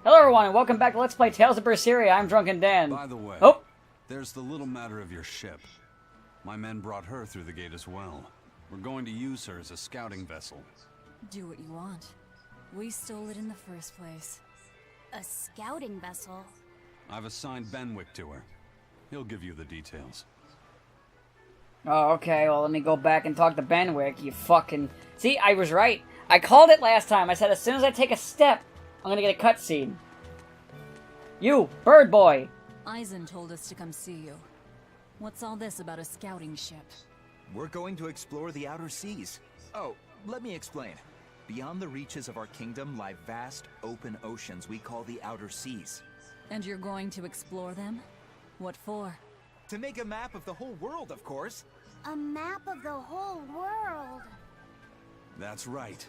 Hello everyone, and welcome back to Let's Play Tales of Berseria. I'm Drunken Dan. By the way, oh, there's the little matter of your ship. My men brought her through the gate as well. We're going to use her as a scouting vessel. Do what you want. We stole it in the first place. A scouting vessel? I've assigned Benwick to her. He'll give you the details. Oh, okay, well let me go back and talk to Benwick, you fucking... See, I was right. I called it last time. I said as soon as I take a step, I'm gonna get a cutscene. You, bird boy! Eisen told us to come see you. What's all this about a scouting ship? We're going to explore the outer seas. Oh, let me explain. Beyond the reaches of our kingdom lie vast, open oceans we call the outer seas. And you're going to explore them? What for? To make a map of the whole world, of course. A map of the whole world. That's right.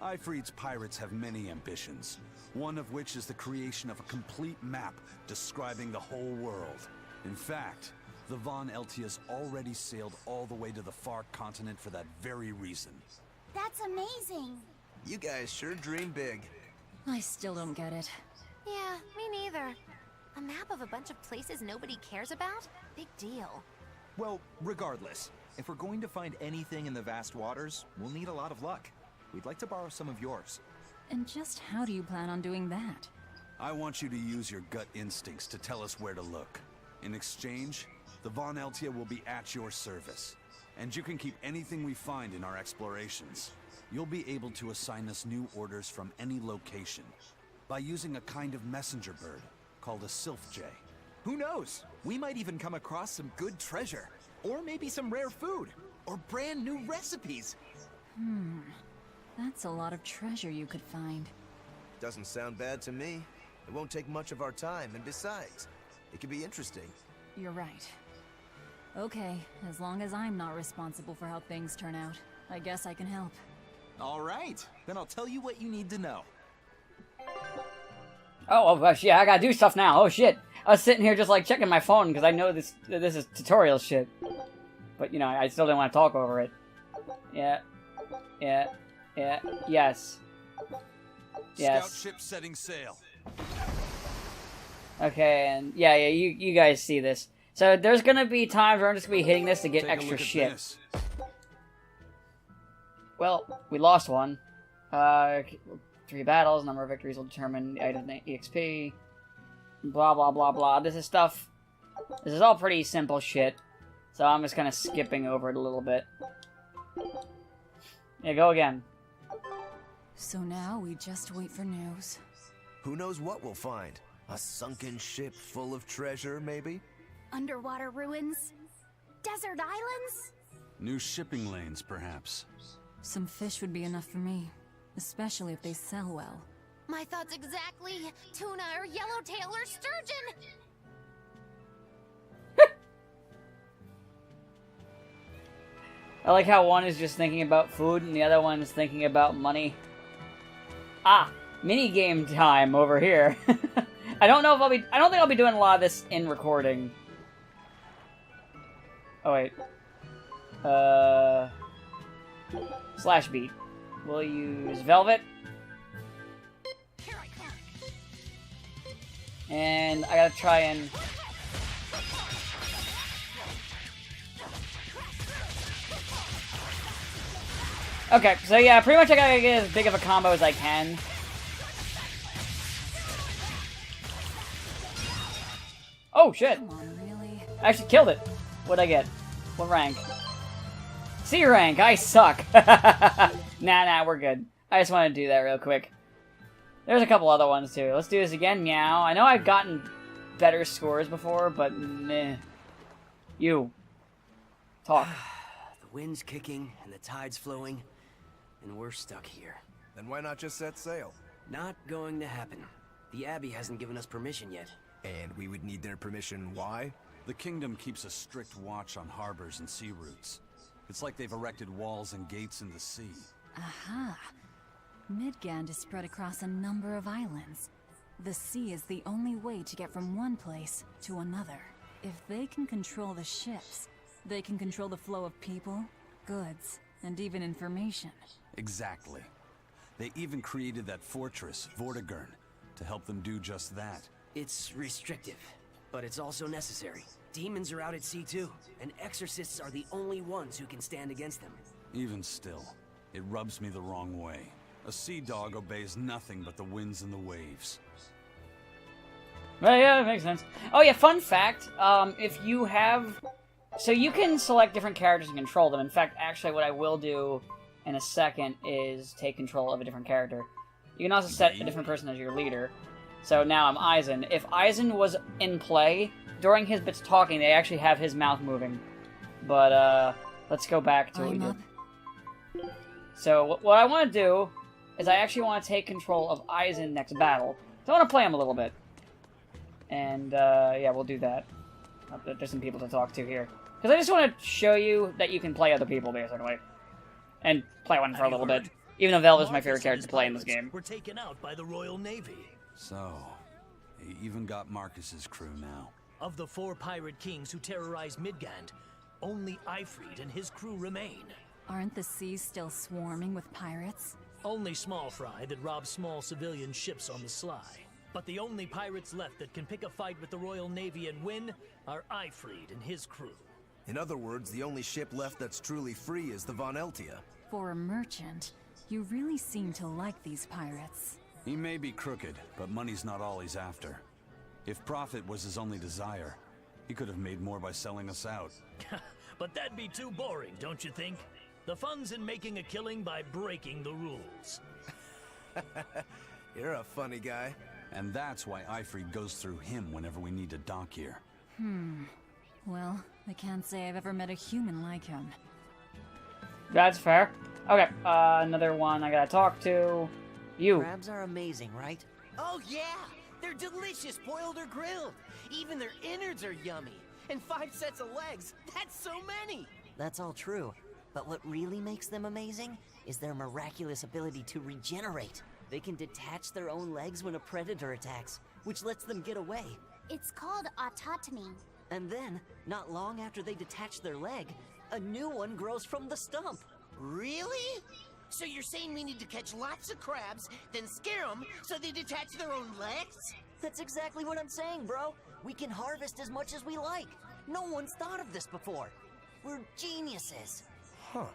Ifrit's pirates have many ambitions, one of which is the creation of a complete map describing the whole world. In fact, the Von Eltias already sailed all the way to the far continent for that very reason. That's amazing. You guys sure dream big. I still don't get it. Yeah, me neither. A map of a bunch of places nobody cares about? Big deal. Well, regardless, if we're going to find anything in the vast waters, we'll need a lot of luck. We'd like to borrow some of yours. And just how do you plan on doing that? I want you to use your gut instincts to tell us where to look. In exchange, the Von Eltia will be at your service. And you can keep anything we find in our explorations. You'll be able to assign us new orders from any location by using a kind of messenger bird called a sylph jay. Who knows? We might even come across some good treasure. Or maybe some rare food. Or brand new recipes. That's a lot of treasure you could find. Doesn't sound bad to me. It won't take much of our time, and besides, it could be interesting. You're right. Okay, as long as I'm not responsible for how things turn out, I guess I can help. All right, then I'll tell you what you need to know. Oh gosh, yeah, I gotta do stuff now. Oh shit. I was sitting here just like checking my phone because I know this is tutorial shit. But you know, I still didn't want to talk over it. Yeah. Yes. Scout ship setting sail. Okay, and yeah, you guys see this. So there's gonna be times where I'm just gonna be hitting this to get Take a extra look at shit. this. Well, we lost one. 3 battles, number of victories will determine the item EXP. Blah blah blah blah. This is stuff. This is all pretty simple shit. So I'm just kind of skipping over it a little bit. Yeah, go again. So now we just wait for news. Who knows what we'll find? A sunken ship full of treasure, maybe? Underwater ruins? Desert islands? New shipping lanes, perhaps. Some fish would be enough for me, especially if they sell well. My thoughts exactly. Tuna or yellowtail or sturgeon. I like how one is just thinking about food and the other one is thinking about money. Ah, mini game time over here. I don't think I'll be doing a lot of this in recording. Oh wait. Slash beat. We'll use Velvet. And I gotta try and... Okay, so yeah, pretty much I gotta get as big of a combo as I can. Oh, shit. Come on, really? I actually killed it. What'd I get? What rank? C rank. I suck. Nah, we're good. I just want to do that real quick. There's a couple other ones, too. Let's do this again. Meow. I know I've gotten better scores before, but meh. You. Talk. The wind's kicking and the tide's flowing, and we're stuck here. Then why not just set sail? Not going to happen. The Abbey hasn't given us permission yet. And we would need their permission, why? The kingdom keeps a strict watch on harbors and sea routes. It's like they've erected walls and gates in the sea. Aha! Midgand is spread across a number of islands. The sea is the only way to get from one place to another. If they can control the ships, they can control the flow of people, goods, and even information. Exactly. They even created that fortress, Vortigern, to help them do just that. It's restrictive, but it's also necessary. Demons are out at sea too, and exorcists are the only ones who can stand against them. Even still, it rubs me the wrong way. A sea dog obeys nothing but the winds and the waves. Well, yeah, that makes sense. Oh yeah, fun fact, if you have... So you can select different characters and control them. In fact, actually what I will do in a second is take control of a different character. You can also set a different person as your leader. So now I'm Aizen. If Aizen was in play, during his bits talking, they actually have his mouth moving. But, let's go back to what we did. So, what I want to do is I actually want to take control of Aizen next battle. So I want to play him a little bit. And, yeah, we'll do that. There's some people to talk to here. Because I just want to show you that you can play other people, basically. And play one for a little bit. Even though Velva's my favorite character to play in this game. Were taken out by the Royal Navy. So, he even got Marcus's crew now. Of the 4 pirate kings who terrorized Midgand, only Ifrit and his crew remain. Aren't the seas still swarming with pirates? Only small fry that rob small civilian ships on the sly. But the only pirates left that can pick a fight with the Royal Navy and win are Ifrit and his crew. In other words, the only ship left that's truly free is the Von Eltia. For a merchant, you really seem to like these pirates. He may be crooked, but money's not all he's after. If profit was his only desire, he could have made more by selling us out. But that'd be too boring, don't you think? The fun's in making a killing by breaking the rules. You're a funny guy. And that's why Ifrit goes through him whenever we need to dock here. Well, I can't say I've ever met a human like him. That's fair. Okay, another one I gotta talk to. You. Crabs are amazing, right? Oh yeah! They're delicious, boiled or grilled. Even their innards are yummy. And 5 sets of legs. That's so many! That's all true. But what really makes them amazing is their miraculous ability to regenerate. They can detach their own legs when a predator attacks, which lets them get away. It's called autotomy. And then, not long after they detach their leg, a new one grows from the stump. Really? So you're saying we need to catch lots of crabs, then scare them so they detach their own legs? That's exactly what I'm saying, bro. We can harvest as much as we like. No one's thought of this before. We're geniuses. Huh.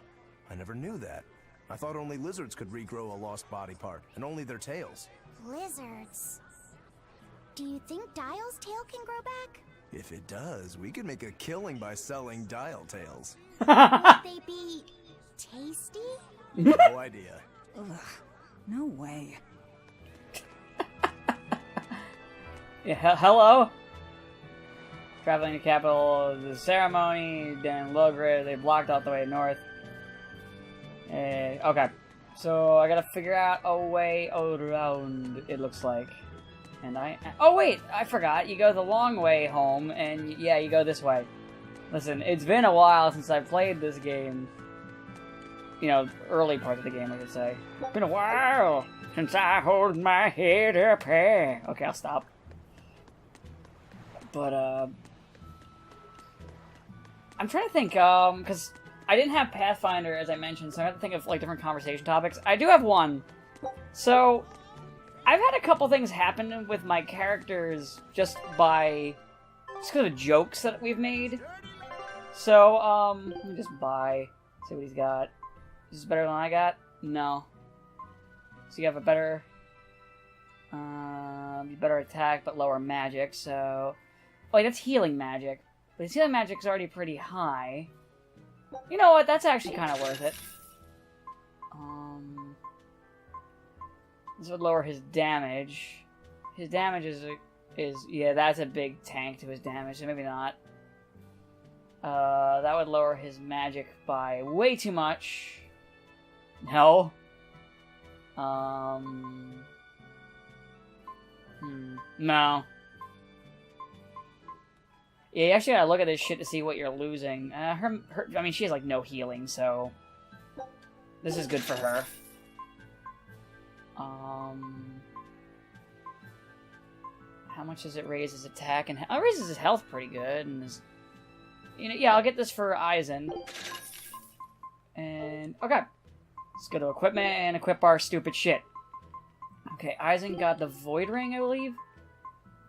I never knew that. I thought only lizards could regrow a lost body part, and only their tails. Lizards. Do you think Dial's tail can grow back? If it does, we could make a killing by selling dial tails. Would they be tasty? No idea. Ugh, no way. Yeah, hello? Traveling to capital, the ceremony, Dan Logre, they blocked out the way north. Okay, so I gotta figure out a way around, it looks like. And oh wait, I forgot, you go the long way home, and yeah, you go this way. Listen, it's been a while since I played this game. You know, early parts of the game, I should say. It's been a while since I hold my head up high. Okay, I'll stop. But, I'm trying to think, because I didn't have Pathfinder, as I mentioned, so I have to think of, like, different conversation topics. I do have one. So, I've had a couple things happen with my characters just because of jokes that we've made. So, let me just buy, see what he's got. Is this better than I got? No. So you have a better, better attack, but lower magic, so... Oh, wait, that's healing magic. But his healing magic's already pretty high. You know what? That's actually kind of worth it. This would lower his damage. His damage is yeah, that's a big tank to his damage, so maybe not. That would lower his magic by way too much. No. No. Yeah, you actually gotta look at this shit to see what you're losing. I mean, she has, like, no healing, so... This is good for her. How much does it raise his attack? And it raises his health pretty good, and his... You know, yeah, I'll get this for Aizen. And... Okay. Let's go to equipment and equip our stupid shit. Okay, Eisen got the Void Ring, I believe?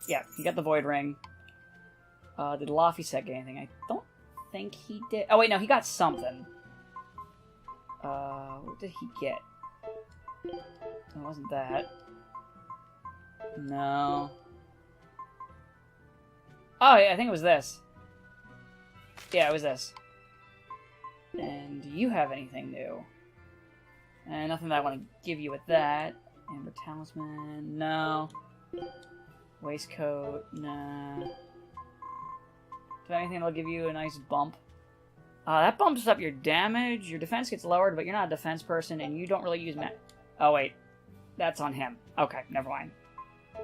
Yeah, he got the Void Ring. Did Laphicet get anything? I don't think he did. Oh, wait, no, he got something. What did he get? It wasn't that. No. Oh, yeah, I think it was this. Yeah, it was this. And do you have anything new? And nothing that I want to give you with that. Amber Talisman, no. Waistcoat, nah. Do you have anything that'll give you a nice bump? That bumps up your damage, your defense gets lowered, but you're not a defense person, and you don't really use Oh, wait. That's on him. Okay, never mind.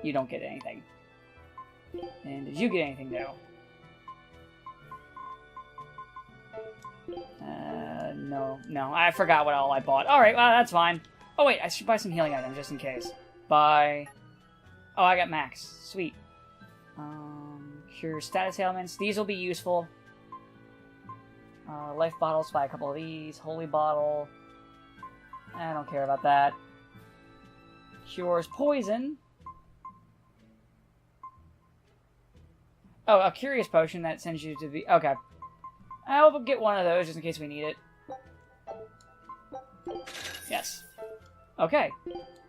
You don't get anything. And did you get anything new? No. I forgot what all I bought. Alright, well, that's fine. Oh, wait, I should buy some healing items, just in case. Buy... Oh, I got max. Sweet. Cure status ailments. These will be useful. Life bottles, buy a couple of these. Holy bottle. I don't care about that. Cures poison. Oh, a curious potion that sends you to the... Okay. I'll get one of those just in case we need it. Yes. Okay.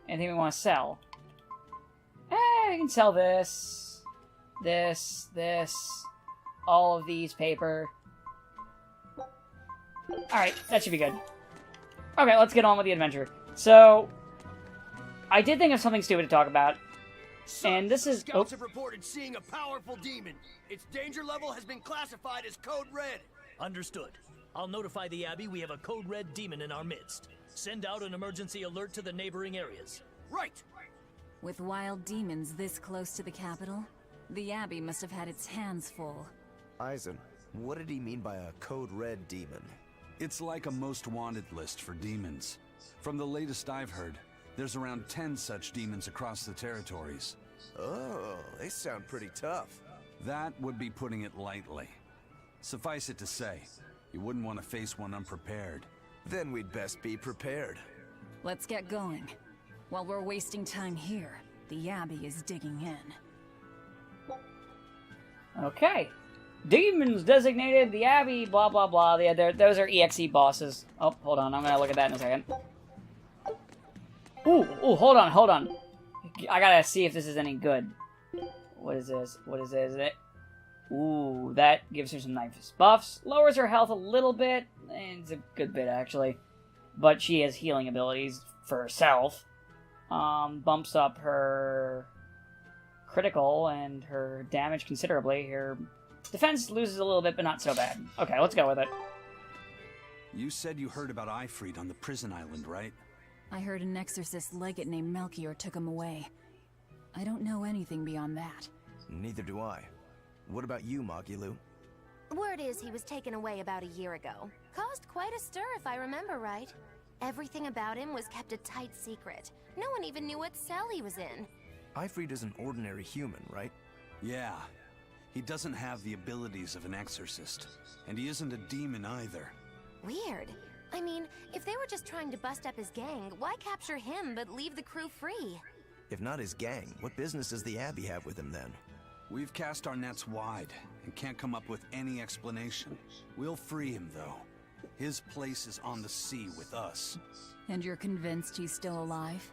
Anything we want to sell? I can sell this. This. All of these paper. Alright, that should be good. Okay, let's get on with the adventure. So, I did think of something stupid to talk about. And this is... Scouts have reported seeing a powerful demon. Its danger level has been classified as Code Red. Understood. I'll notify the Abbey we have a Code Red demon in our midst. Send out an emergency alert to the neighboring areas. Right! With wild demons this close to the capital, the Abbey must have had its hands full. Eisen, what did he mean by a Code Red demon? It's like a most wanted list for demons. From the latest I've heard, there's around 10 such demons across the territories. Oh, they sound pretty tough. That would be putting it lightly. Suffice it to say, you wouldn't want to face one unprepared. Then we'd best be prepared. Let's get going. While we're wasting time here, the Abbey is digging in. Okay. Demons designated, the Abbey, blah, blah, blah. Those are EXE bosses. Oh, hold on. I'm going to look at that in a second. Ooh, hold on. I gotta see if this is any good. What is this? Is it? Ooh, that gives her some nice buffs. Lowers her health a little bit. It's a good bit, actually. But she has healing abilities for herself. Bumps up her critical and her damage considerably. Her defense loses a little bit, but not so bad. Okay, let's go with it. You said you heard about Ifrit on the prison island, right? I heard an exorcist legate named Melchior took him away. I don't know anything beyond that. Neither do I. What about you, Magilou? Word is he was taken away about a year ago. Caused quite a stir, if I remember right. Everything about him was kept a tight secret. No one even knew what cell he was in. Ifrit is an ordinary human, right? Yeah. He doesn't have the abilities of an exorcist. And he isn't a demon either. Weird. I mean, if they were just trying to bust up his gang, why capture him but leave the crew free? If not his gang, what business does the Abbey have with him then? We've cast our nets wide and can't come up with any explanation. We'll free him, though. His place is on the sea with us. And you're convinced he's still alive?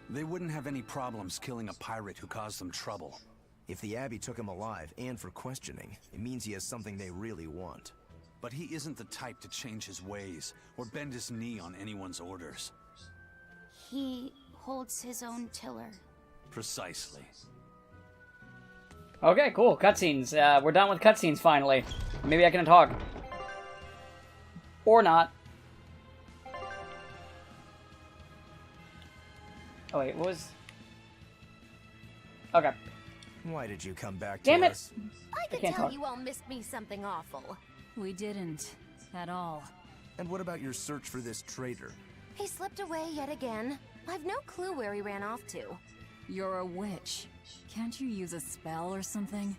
They wouldn't have any problems killing a pirate who caused them trouble. If the Abbey took him alive and for questioning, it means he has something they really want. But he isn't the type to change his ways or bend his knee on anyone's orders. He holds his own tiller. Precisely. Okay, cool. Cutscenes. We're done with cutscenes finally. Maybe I can talk. Or not. Oh wait, what was... Okay. Why did you come back Damn to it! us? I could can't tell talk. you all missed me something awful. We didn't. At all. And what about your search for this traitor? He slipped away yet again. I've no clue where he ran off to. You're a witch. Can't you use a spell or something?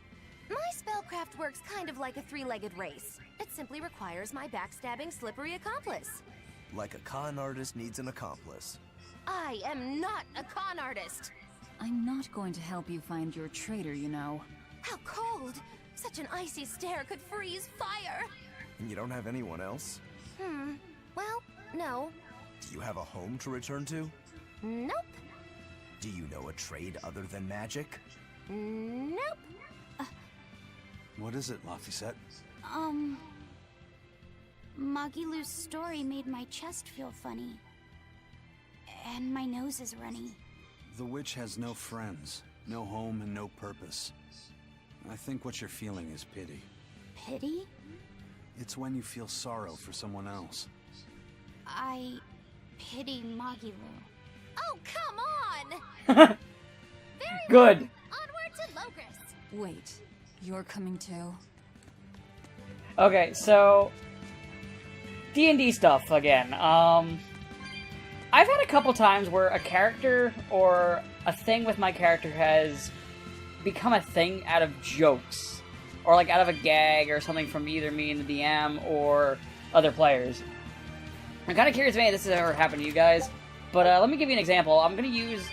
My spellcraft works kind of like a three-legged race. It simply requires my backstabbing, slippery accomplice. Like a con artist needs an accomplice. I am not a con artist. I'm not going to help you find your traitor, you know. How cold! Such an icy stare could freeze fire. And you don't have anyone else? Well, no. Do you have a home to return to? Nope. Do you know a trade other than magic? Nope. What is it, Laphicet? Magilou's story made my chest feel funny. And my nose is runny. The witch has no friends, no home, and no purpose. I think what you're feeling is pity. Pity? It's when you feel sorrow for someone else. I pity Magilou. Oh, come on! Good. Onward to Locris. Wait, you're coming too? Okay, so D&D stuff again. I've had a couple times where a character or a thing with my character has become a thing out of jokes, or like out of a gag or something from either me and the DM or other players. I'm kind of curious if any of this has ever happened to you guys, but let me give you an example. I'm going to use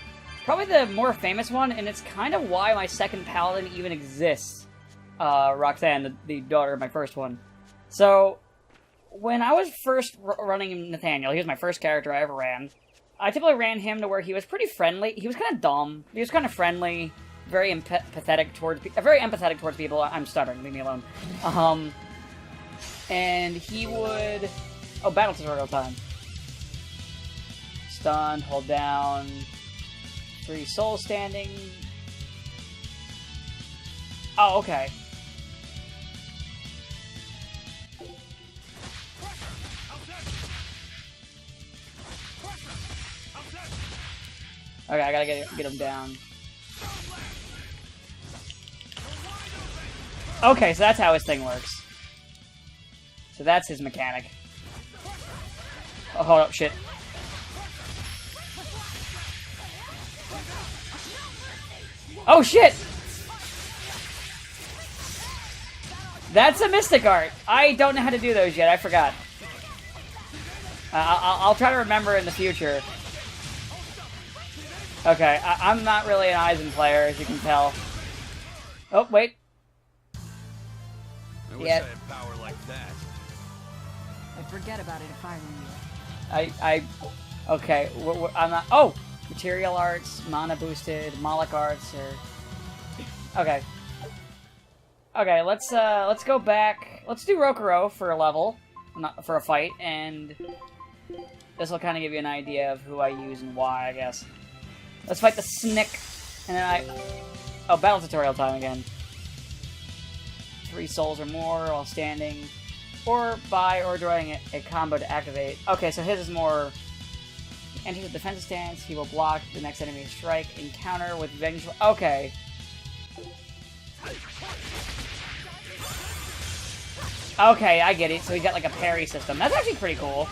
probably the more famous one, and it's kind of why my second paladin even exists. Roxanne, the daughter of my first one. So, when I was first running Nathaniel, he was my first character I ever ran. I typically ran him to where he was pretty friendly. He was kind of dumb. He was kind of friendly, very empathetic towards people. I'm stuttering, leave me alone. And he would... Oh, battle tutorial time. Stunned, hold down. 3 souls standing. Oh, okay. Okay, I gotta get him down. Okay, so that's how his thing works. So that's his mechanic. Oh, hold up, shit. Oh, shit! That's a Mystic Art. I don't know how to do those yet. I forgot. I'll try to remember in the future. Okay, I'm not really an Eisen player, as you can tell. Oh, wait. I wish I had power like that. I'd forget about it if I were you. Okay, I'm not... Oh! Material arts, mana boosted, Moloch arts, or... Okay. Okay, let's go back. Let's do Rokuro for a level, not for a fight, and this will kind of give you an idea of who I use and why, I guess. Let's fight the Snick, and then Oh, battle tutorial time again. 3 souls or more while standing, or by or during a combo to activate. Okay, so his is more... Enters the defensive stance, he will block the next enemy strike, encounter with vengeful... Okay. Okay, I get it. So he's got like a parry system. That's actually pretty cool.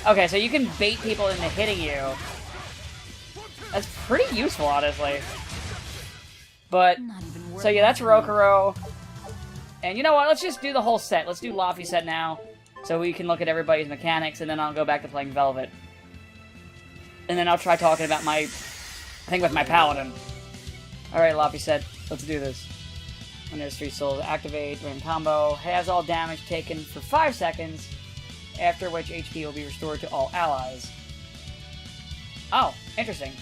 Okay, so you can bait people into hitting you. That's pretty useful, honestly. But, so yeah, that's Rokuro. And you know what, let's just do the whole set. Let's do Laphicet now, so we can look at everybody's mechanics, and then I'll go back to playing Velvet. And then I'll try talking about my thing with my Paladin. Alright, Laphicet, let's do this. When there's 3 souls, activate, random combo, has all damage taken for 5 seconds, after which HP will be restored to all allies. Oh, interesting.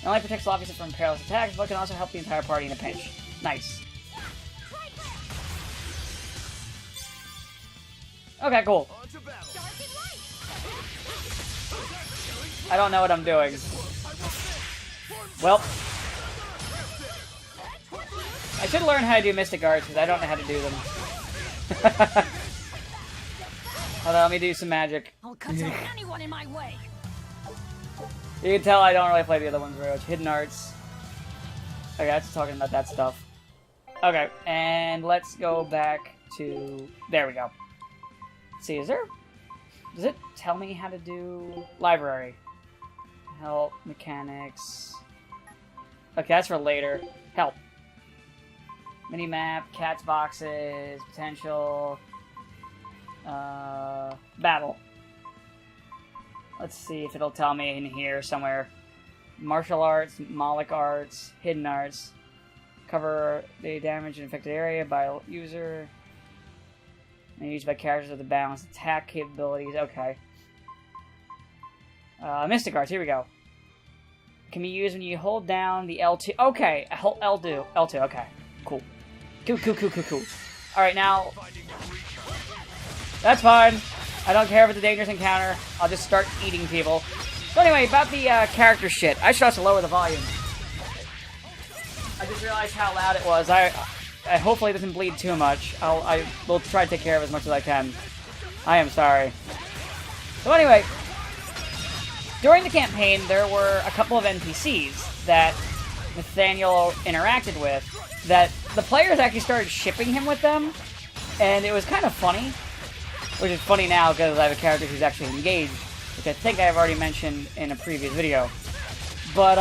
It only protects Laphicet from perilous attacks, but can also help the entire party in a pinch. Nice. Okay, cool. I don't know what I'm doing. Well, I should learn how to do Mystic Arts, because I don't know how to do them. Hold on, let me do some magic. I'll cut down anyone in my way. You can tell I don't really play the other ones very much. Hidden Arts. Okay, that's talking about that stuff. Okay, and let's go back to... There we go. Let's see, does it tell me how to do library? Help, mechanics. Okay, that's for later. Help. Minimap, cats boxes, potential. Battle. Let's see if it'll tell me in here somewhere. Martial arts, Moloch arts, hidden arts. Cover the damage in infected area by user. And used by characters with the balanced attack capabilities. Okay. Mystic arts, here we go. Can be used when you hold down the L2. Okay, L2. L2, okay. Cool. Cool. Alright, now... That's fine. I don't care if it's a dangerous encounter. I'll just start eating people. So anyway, about the character shit. I should also lower the volume. I just realized how loud it was. I hopefully it doesn't bleed too much. I will try to take care of as much as I can. I am sorry. So anyway, during the campaign, there were a couple of NPCs that Nathaniel interacted with that the players actually started shipping him with them, and it was kind of funny. Which is funny now because I have a character who's actually engaged, which I think I've already mentioned in a previous video. But,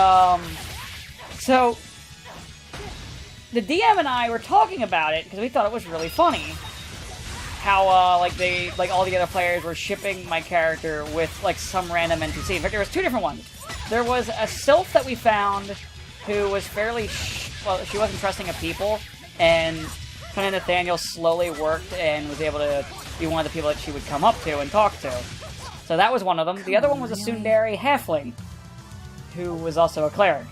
so, the DM and I were talking about it because we thought it was really funny. How, all the other players were shipping my character with, some random NPC. In fact, there was two different ones. There was a sylph that we found who was fairly, she wasn't trusting of people, and kind of Nathaniel slowly worked and was able to be one of the people that she would come up to and talk to. So that was one of them. The other one was a tsundere halfling, who was also a cleric.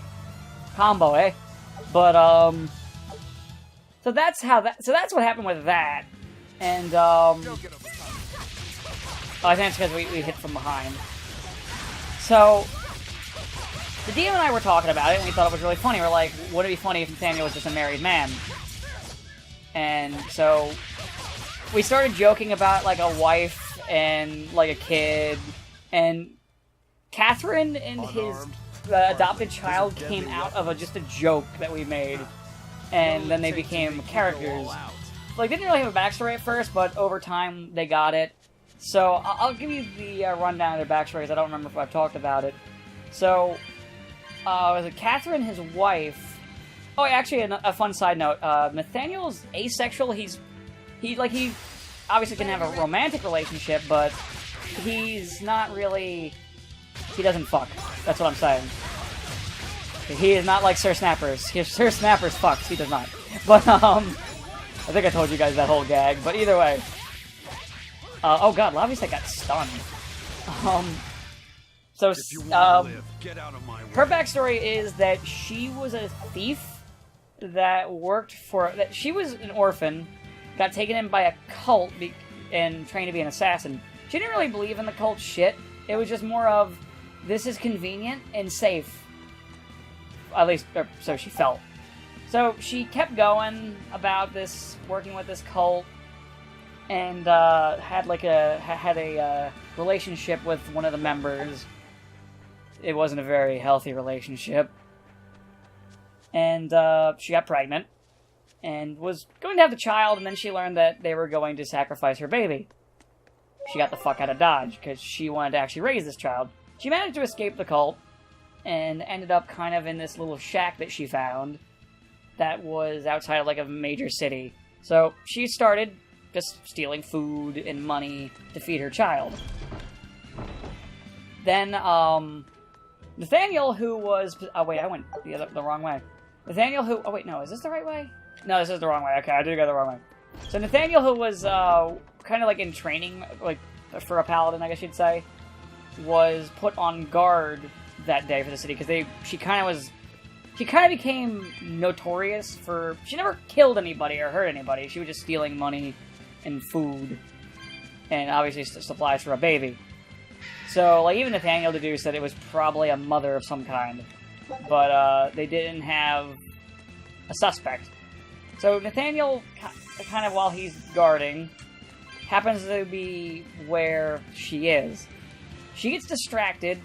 Combo, eh? But, so that's what happened with that. And, I think it's because we hit from behind. So, the DM and I were talking about it, and we thought it was really funny. We're like, wouldn't it be funny if Nathaniel was just a married man? And so, we started joking about, a wife and, a kid, and Catherine and his adopted child came out of just a joke that we made, and then they became characters. Didn't really have a backstory at first, but over time, they got it. So, I'll give you the rundown of their backstories. I don't remember if I've talked about it. So, was it Catherine, his wife... Oh, actually, a fun side note. Nathaniel's asexual. He obviously can have a romantic relationship, but he's not really... He doesn't fuck. That's what I'm saying. He is not like Sir Snappers. Sir Snappers fucks. He does not. But, I think I told you guys that whole gag, but either way. Oh god, obviously I got stunned. Her backstory is that she was a thief that worked for... She was an orphan, got taken in by a cult and trained to be an assassin. She didn't really believe in the cult shit. It was just more of, this is convenient and safe. At least, so she felt. So she kept going about this, working with this cult, and had a relationship with one of the members. It wasn't a very healthy relationship. And she got pregnant, and was going to have the child, and then she learned that they were going to sacrifice her baby. She got the fuck out of Dodge, because she wanted to actually raise this child. She managed to escape the cult, and ended up kind of in this little shack that she found that was outside of, a major city. So, she started just stealing food and money to feed her child. Then, Nathaniel, who was... Oh, wait, I went the wrong way. Nathaniel, who... Oh, wait, no, is this the right way? No, this is the wrong way. Okay, I did go the wrong way. So, Nathaniel, who was, kind of, in training, for a paladin, I guess you'd say, was put on guard that day for the city, because she kind of became notorious for... She never killed anybody or hurt anybody. She was just stealing money and food, and obviously supplies for a baby. So, even Nathaniel deduced that it was probably a mother of some kind. But, they didn't have a suspect. So, Nathaniel, kind of while he's guarding, happens to be where she is. She gets distracted,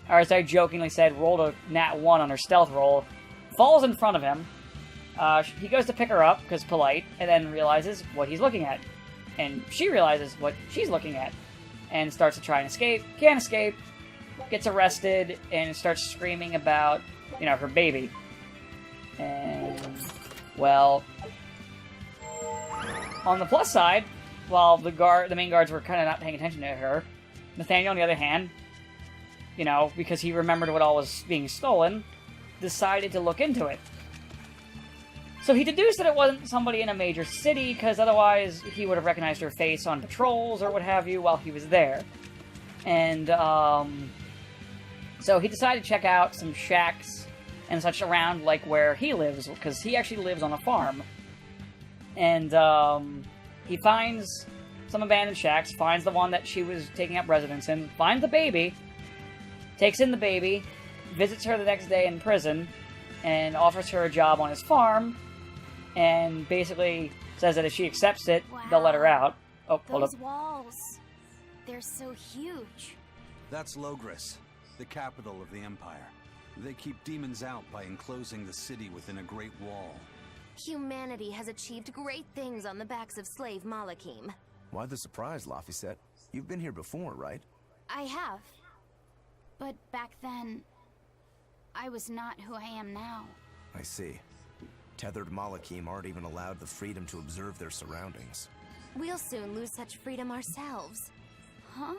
or as I jokingly said, rolled a nat 1 on her stealth roll, falls in front of him. He goes to pick her up, because polite, and then realizes what he's looking at. And she realizes what she's looking at, and starts to try and escape. Can't escape, gets arrested, and starts screaming about, her baby. And, well, on the plus side, while the main guards were kind of not paying attention to her. Nathaniel, on the other hand, you know, because he remembered what all was being stolen, decided to look into it. So he deduced that it wasn't somebody in a major city, because otherwise he would have recognized her face on patrols or what have you while he was there. And, so he decided to check out some shacks and such around, like, where he lives, because he actually lives on a farm. And, he finds some abandoned shacks, finds the one that she was taking up residence in, finds the baby, takes in the baby, visits her the next day in prison, and offers her a job on his farm, and basically says that if she accepts it, they'll let her out. Oh, hold up. Those walls. They're so huge. That's Logris, the capital of the Empire. They keep demons out by enclosing the city within a great wall. Humanity has achieved great things on the backs of slave Malakim. Why the surprise, Laphicet? You've been here before, right? I have. But back then, I was not who I am now. I see. Tethered Malakim aren't even allowed the freedom to observe their surroundings. We'll soon lose such freedom ourselves. Huh?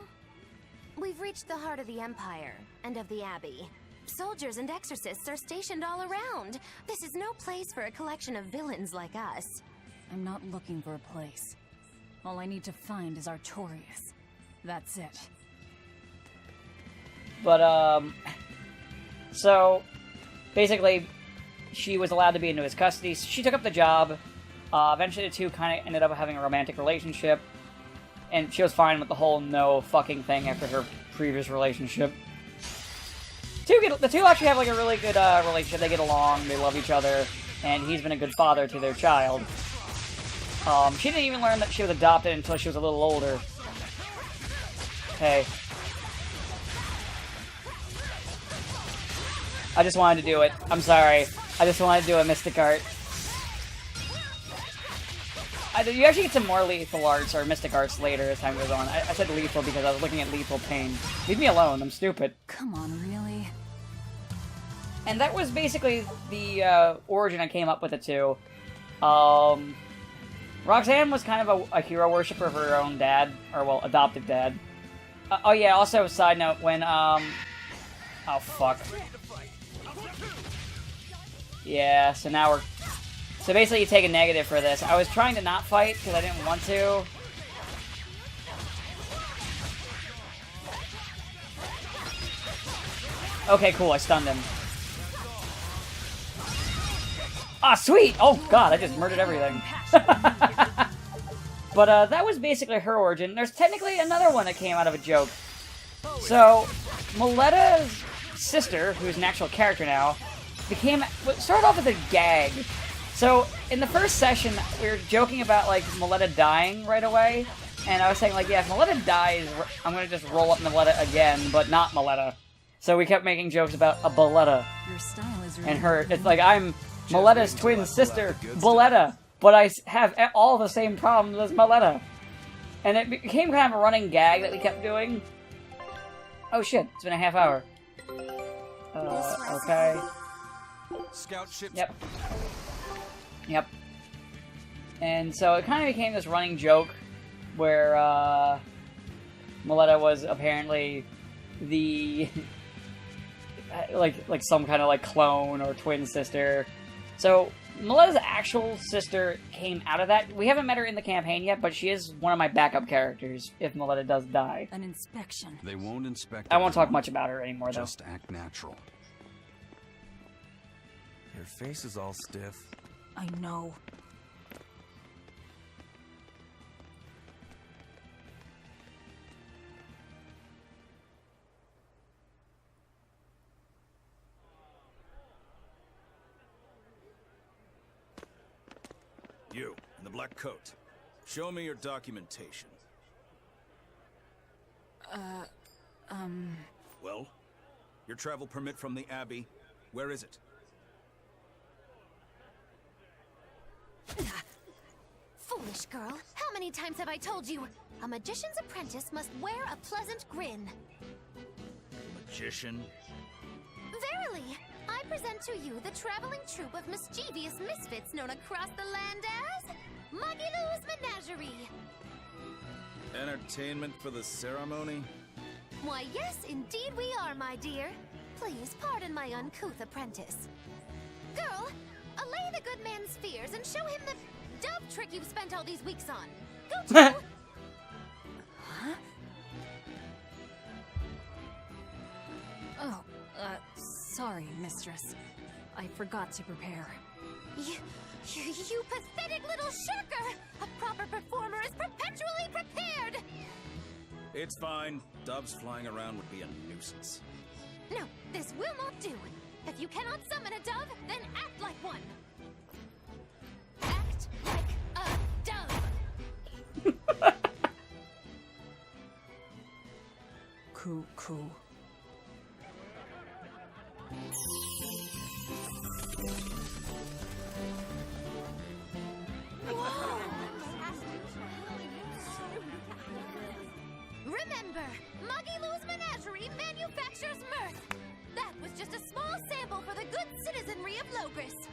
We've reached the heart of the Empire, and of the Abbey. Soldiers and exorcists are stationed all around. This is no place for a collection of villains like us. I'm not looking for a place. All I need to find is Artorias. That's it. But, so, basically, she was allowed to be into his custody. She took up the job. Eventually the two kind of ended up having a romantic relationship. And she was fine with the whole no fucking thing after her previous relationship. The two actually have like a really good relationship. They get along, they love each other, and he's been a good father to their child. She didn't even learn that she was adopted until she was a little older. Hey. I just wanted to do it. I'm sorry. I just wanted to do a Mystic Art. You actually get some more lethal arts or mystic arts later as time goes on. I said lethal because I was looking at lethal pain. Leave me alone, I'm stupid. Come on, really? And that was basically the origin I came up with it too. Roxanne was kind of a hero worshiper of her own dad, or well, adopted dad. Oh yeah, also a side note, when oh fuck. Yeah, so now we're... So basically you take a negative for this. I was trying to not fight because I didn't want to. Okay, cool, I stunned him. Ah, sweet! Oh god, I just murdered everything. But that was basically her origin. There's technically another one that came out of a joke. So, Miletta's sister, who's an actual character now, started off with a gag. So, in the first session, we were joking about, like, Miletta dying right away, and I was saying, like, yeah, if Miletta dies, I'm gonna just roll up Miletta again, but not Miletta. So we kept making jokes about a Boletta. Your style is really and her, it's like, I'm Miletta's twin sister, Boletta, but I have all the same problems as Miletta. And it became kind of a running gag that we kept doing. Oh shit, it's been a half hour. Okay. Scout ships. Yep. And so it kind of became this running joke where Miletta was apparently the like some kind of like clone or twin sister. So Miletta's actual sister came out of that. We haven't met her in the campaign yet, but she is one of my backup characters if Miletta does die. An inspection. They won't inspect. I won't talk much about her anymore, though. Just act natural. Your face is all stiff. I know. You, in the black coat. Show me your documentation. Well? Your travel permit from the Abbey, where is it? Foolish girl, how many times have I told you? A magician's apprentice must wear a pleasant grin. Magician? Verily, I present to you the traveling troupe of mischievous misfits known across the land as Magilou's Menagerie. Entertainment for the ceremony? Why, yes, indeed we are, my dear. Please pardon my uncouth apprentice. Girl, allay the good man's fears and show him the dove trick you've spent all these weeks on. Go to! Huh? Oh, sorry, mistress. I forgot to prepare. You pathetic little shirker! A proper performer is perpetually prepared! It's fine. Doves flying around would be a nuisance. No, this will not do. If you cannot summon a dove, then act like one. Act like a dove! Cool. Remember, Magilou's menagerie manufactures mirth. That was just a small sample for the good citizenry of Logris.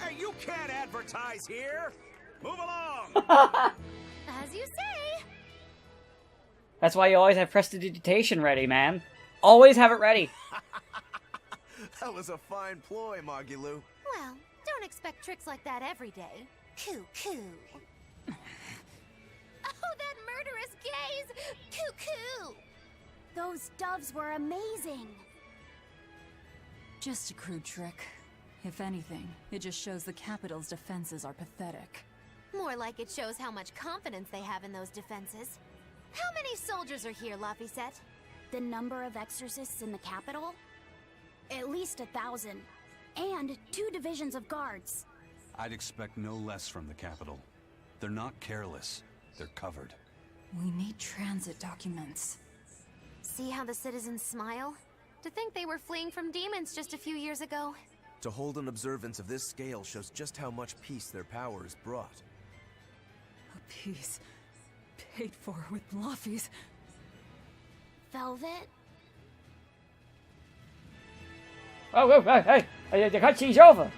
Hey, you can't advertise here! Move along! As you say. That's why you always have prestidigitation ready, man. Always have it ready. That was a fine ploy, Magilou. Well, don't expect tricks like that every day. Coo. Oh, that murderous gaze! Coo. Those doves were amazing. Just a crude trick. If anything, it just shows the capital's defenses are pathetic. More like it shows how much confidence they have in those defenses. How many soldiers are here, Laphicet? The number of exorcists in the capital? At least 1,000. And 2 divisions of guards. I'd expect no less from the capital. They're not careless. They're covered. We need transit documents. See how the citizens smile? To think they were fleeing from demons just a few years ago. To hold an observance of this scale shows just how much peace their powers brought. A peace paid for with bluffies. Velvet? Oh, hey, the cutscene's over.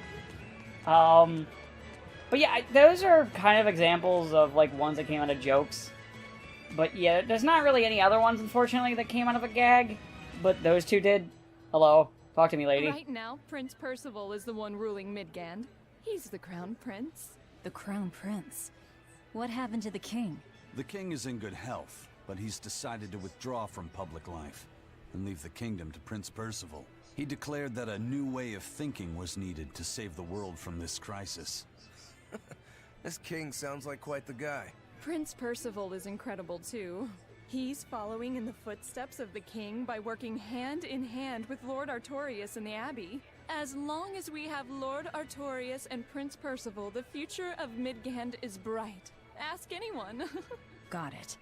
But yeah, those are kind of examples of, like, ones that came out of jokes. But yeah, there's not really any other ones, unfortunately, that came out of a gag. But those two did. Hello. Talk to me, lady. Right now, Prince Percival is the one ruling Midgand. He's the crown prince. The crown prince? What happened to the king? The king is in good health, but he's decided to withdraw from public life and leave the kingdom to Prince Percival. He declared that a new way of thinking was needed to save the world from this crisis. This king sounds like quite the guy. Prince Percival is incredible too. He's following in the footsteps of the king by working hand in hand with Lord Artorias and the Abbey. As long as we have Lord Artorias and Prince Percival, the future of Midgand is bright. Ask anyone. Got it.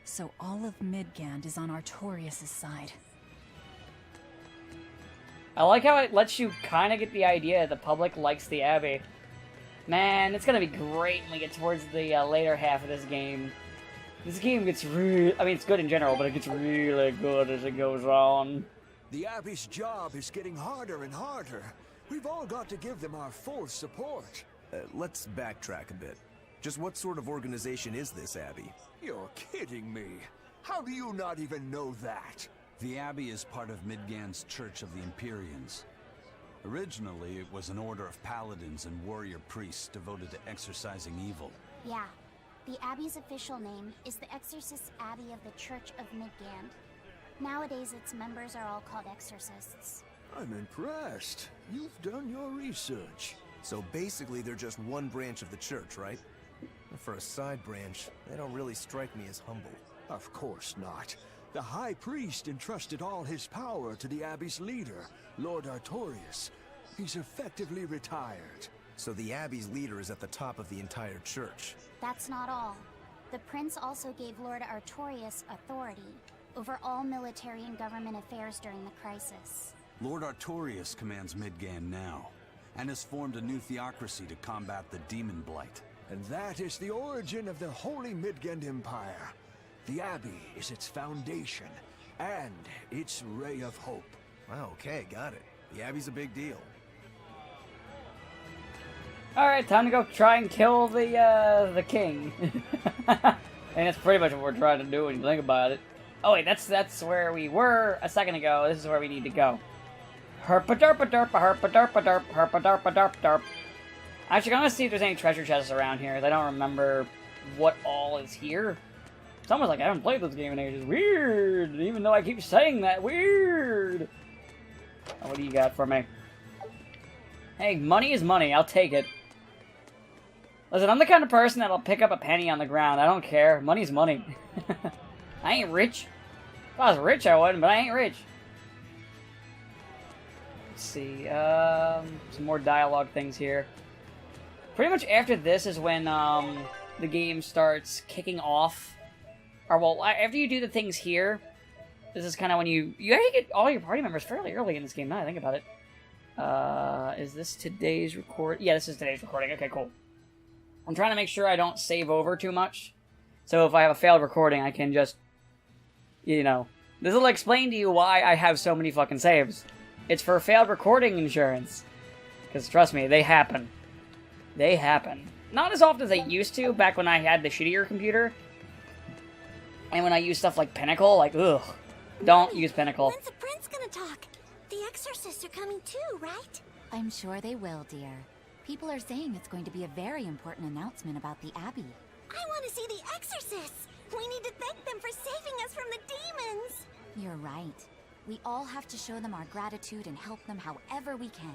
So all of Midgand is on Artorias' side. I like how it lets you kind of get the idea the public likes the Abbey. Man, it's gonna be great when we get towards the later half of this game. This game gets really... I mean, it's good in general, but it gets really good as it goes on. The Abbey's job is getting harder and harder. We've all got to give them our full support. Let's backtrack a bit. Just what sort of organization is this Abbey? You're kidding me. How do you not even know that? The Abbey is part of Midgand's Church of the Empyreans. Originally, it was an order of paladins and warrior priests devoted to exorcising evil. Yeah. The Abbey's official name is the Exorcist Abbey of the Church of Midgand. Nowadays, its members are all called exorcists. I'm impressed. You've done your research. So basically, they're just one branch of the church, right? For a side branch, they don't really strike me as humble. Of course not. The High Priest entrusted all his power to the Abbey's leader, Lord Artorias. He's effectively retired. So the Abbey's leader is at the top of the entire church. That's not all. The prince also gave Lord Artorias authority over all military and government affairs during the crisis. Lord Artorias commands Midgand now, and has formed a new theocracy to combat the demon blight. And that is the origin of the Holy Midgand Empire. The Abbey is its foundation, and its ray of hope. Wow, okay, got it. The Abbey's a big deal. Alright, time to go try and kill the king. And that's pretty much what we're trying to do when you think about it. Oh wait, that's where we were a second ago. This is where we need to go. Herpa-derpa-derpa, herpa-derpa-derp, herpa-derpa-derp-derp. Actually, I'm gonna see if there's any treasure chests around here. I don't remember what all is here. It's almost like I haven't played this game in ages. Weird! Even though I keep saying that. Weird! Oh, what do you got for me? Hey, money is money. I'll take it. Listen, I'm the kind of person that'll pick up a penny on the ground. I don't care. Money's money. I ain't rich. If I was rich, I wouldn't, but I ain't rich. Let's see. Some more dialogue things here. Pretty much after this is when the game starts kicking off. Or, well, after you do the things here, this is kind of when you actually get all your party members fairly early in this game, now I think about it. Is this today's record? Yeah, this is today's recording. Okay, cool. I'm trying to make sure I don't save over too much. So if I have a failed recording, I can just, you know, this will explain to you why I have so many fucking saves. It's for failed recording insurance. Because trust me, they happen. They happen. Not as often as they used to, back when I had the shittier computer. And when I used stuff like Pinnacle, like, ugh. Don't use Pinnacle. When's the prince gonna talk? The exorcists are coming too, right? I'm sure they will, dear. People are saying it's going to be a very important announcement about the Abbey. I want to see the exorcists! We need to thank them for saving us from the demons! You're right. We all have to show them our gratitude and help them however we can.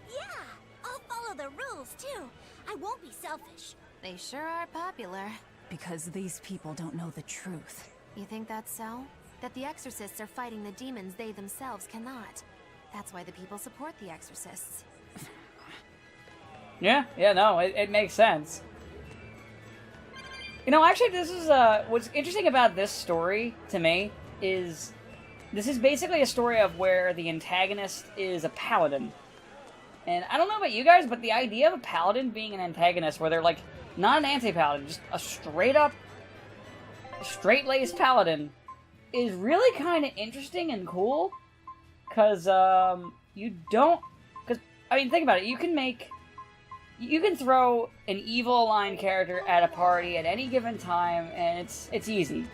Yeah! I'll follow the rules, too. I won't be selfish. They sure are popular. Because these people don't know the truth. You think that's so? That the exorcists are fighting the demons they themselves cannot. That's why the people support the exorcists. Yeah, no, it makes sense. You know, actually, this is, what's interesting about this story, to me, is this is basically a story of where the antagonist is a paladin. And I don't know about you guys, but the idea of a paladin being an antagonist, where they're, like, not an anti-paladin, just a straight-up, straight-laced paladin, is really kind of interesting and cool. Because, you don't... Because, I mean, think about it. You can throw an evil-aligned character at a party at any given time, and it's easy.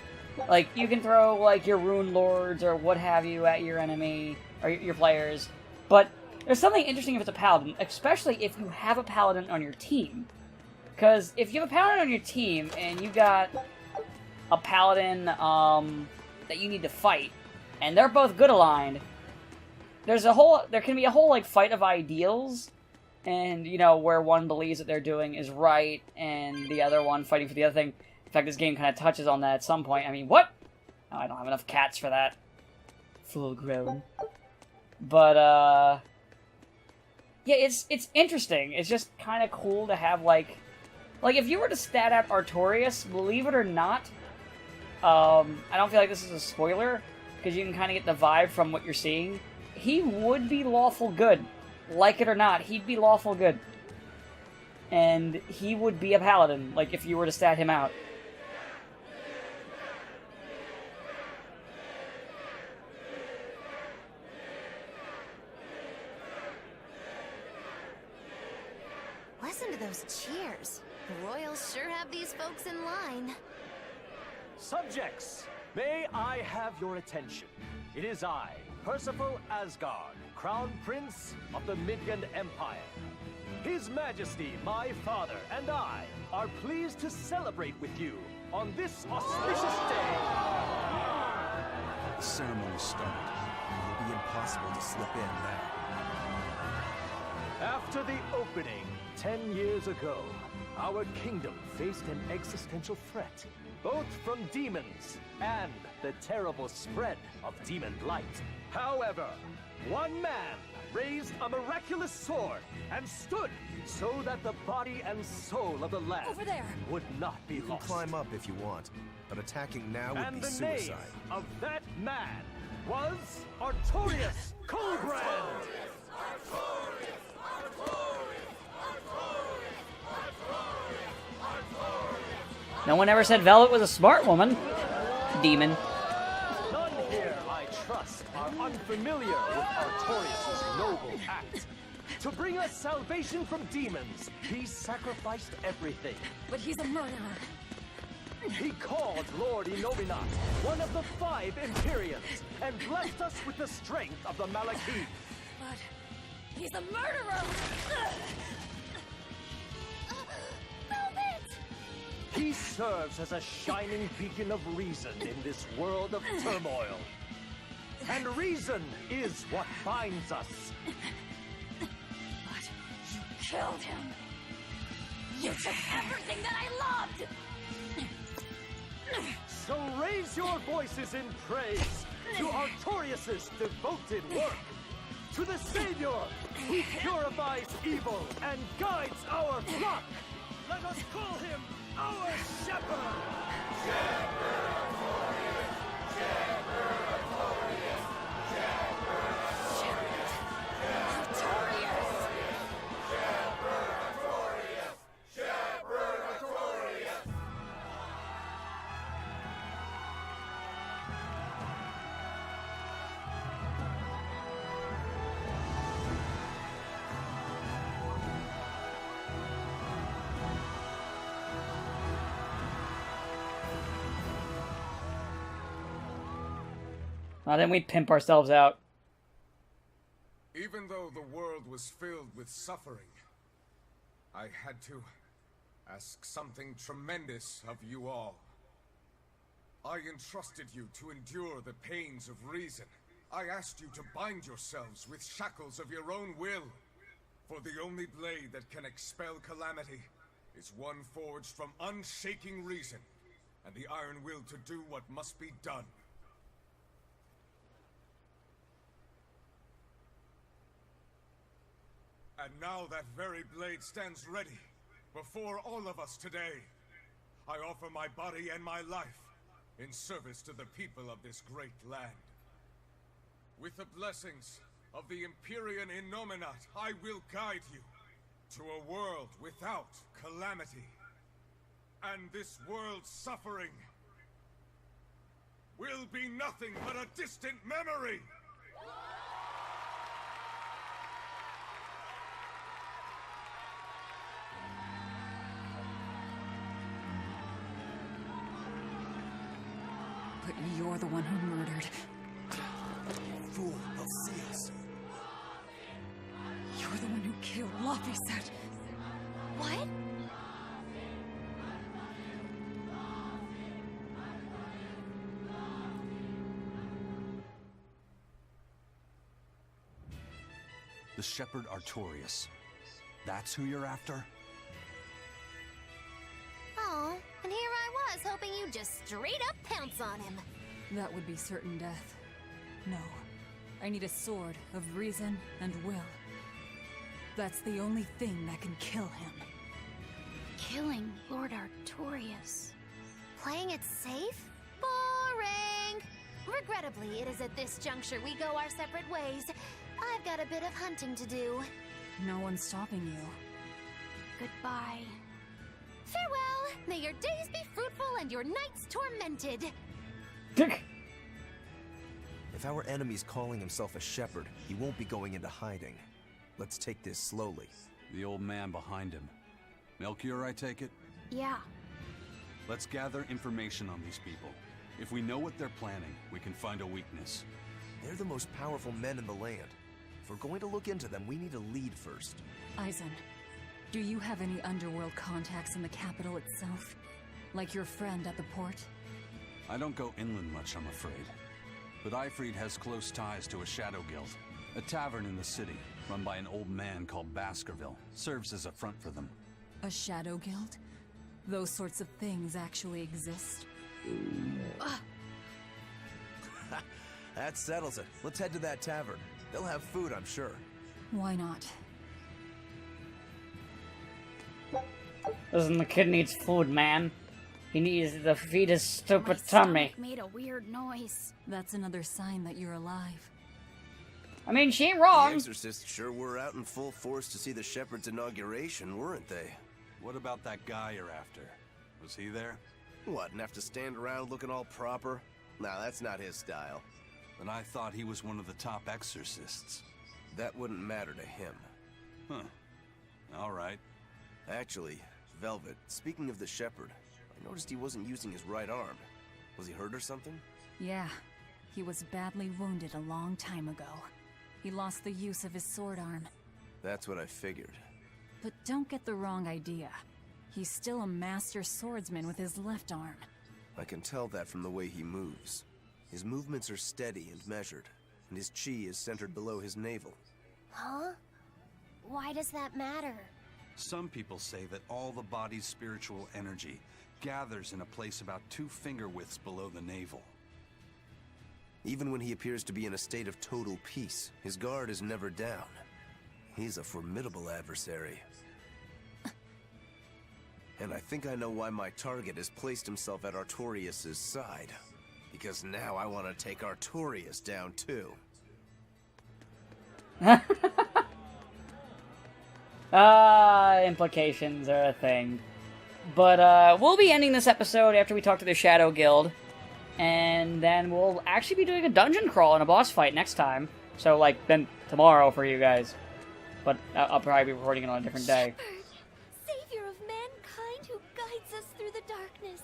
Like, you can throw, like, your rune lords or what have you at your enemy, or your players. But there's something interesting if it's a paladin, especially if you have a paladin on your team. Because if you have a paladin on your team, and you got a paladin, that you need to fight, and they're both good aligned, there can be a whole, like, fight of ideals, and, you know, where one believes that they're doing is right, and the other one fighting for the other thing. In fact, this game kind of touches on that at some point. I mean, what? Oh, I don't have enough cats for that. Full grown. But, yeah, it's interesting. It's just kind of cool to have, like, if you were to stat out Artorias, believe it or not, I don't feel like this is a spoiler, because you can kind of get the vibe from what you're seeing. He would be lawful good. Like it or not, he'd be lawful good. And he would be a paladin, like, if you were to stat him out. Listen to those cheers. The royals sure have these folks in line. Subjects, may I have your attention? It is I, Percival Asgard, Crown Prince of the Midgard Empire. His Majesty, my father, and I are pleased to celebrate with you on this auspicious day. The ceremony started. It will be impossible to slip in now. After the opening 10 years ago, our kingdom faced an existential threat, both from demons and the terrible spread of demon blight. However, one man raised a miraculous sword and stood so that the body and soul of the land Over there. would not be You can lost. climb up if you want, but attacking now would And be the suicide. name of that man was Artorias Coldbrand. No one ever said Velvet was a smart woman. Demon. None here, I trust, are unfamiliar with Artorias' noble act. To bring us salvation from demons, he sacrificed everything. But he's a murderer. He called Lord Inominat, one of the 5 Imperians, and blessed us with the strength of the Malakith. But he's a murderer! Velvet! He serves as a shining beacon of reason in this world of turmoil. And reason is what binds us. But you killed him! You took everything that I loved! So raise your voices in praise to Artorias' devoted work, to the Savior who purifies evil and guides our flock. Let us call him our Shepherd! Shepherd Artorias! Shepherd Artorias! Shepherd Artorias! Shepherd Artorias! Shepherd Artorias! Now then we pimp ourselves out. Even though the world was filled with suffering, I had to ask something tremendous of you all. I entrusted you to endure the pains of reason. I asked you to bind yourselves with shackles of your own will. For the only blade that can expel calamity is one forged from unshaking reason, and the iron will to do what must be done. And now that very blade stands ready, before all of us today. I offer my body and my life, in service to the people of this great land. With the blessings of the Empyrean Innominat, I will guide you to a world without calamity. And this world's suffering will be nothing but a distant memory! But you're the one who murdered. Fool, they'll see us. You're the one who killed Laphicet. What? The Shepherd Artorias. That's who you're after? Oh, and here I was, hoping you'd just straight up pounce on him. That would be certain death. No. I need a sword of reason and will. That's the only thing that can kill him. Killing Lord Artorias. Playing it safe? Boring! Regrettably, it is at this juncture we go our separate ways. I've got a bit of hunting to do. No one's stopping you. Goodbye. Farewell! May your days be fruitful and your nights tormented! If our enemy's calling himself a shepherd, he won't be going into hiding. Let's take this slowly. The old man behind him. Melchior, I take it? Yeah. Let's gather information on these people. If we know what they're planning, we can find a weakness. They're the most powerful men in the land. If we're going to look into them, we need a lead first. Eisen, do you have any underworld contacts in the capital itself? Like your friend at the port? I don't go inland much, I'm afraid. But Ifrid has close ties to a shadow guild. A tavern in the city, run by an old man called Baskerville, serves as a front for them. A shadow guild? Those sorts of things actually exist? That settles it. Let's head to that tavern. They'll have food, I'm sure. Why not? Listen, the kid needs food, man. He needs to feed his stupid My tummy. stomach made a weird noise. That's another sign that you're alive. I mean, she ain't The wrong. exorcists sure were out in full force to see the shepherd's inauguration, weren't they? What about that guy you're after? Was he there? What, and have to stand around looking all proper? Nah, that's not his style. And I thought he was one of the top exorcists. That wouldn't matter to him. Huh. All right. Actually, Velvet, speaking of the shepherd, I noticed he wasn't using his right arm. Was he hurt or something? Yeah, he was badly wounded a long time ago. He lost the use of his sword arm. That's what I figured. But don't get the wrong idea. He's still a master swordsman with his left arm. I can tell that from the way he moves. His movements are steady and measured, and his chi is centered below his navel. Huh? Why does that matter? Some people say that all the body's spiritual energy gathers in a place about 2 finger widths below the navel. Even when he appears to be in a state of total peace, his guard is never down. He's a formidable adversary. And I think I know why my target has placed himself at Artorias' side. Because now I want to take Artorias down too. Implications are a thing. But, we'll be ending this episode after we talk to the Shadow Guild. And then we'll actually be doing a dungeon crawl and a boss fight next time. So, like, then tomorrow for you guys. But I'll probably be recording it on a different day. Savior of mankind who guides us through the darkness.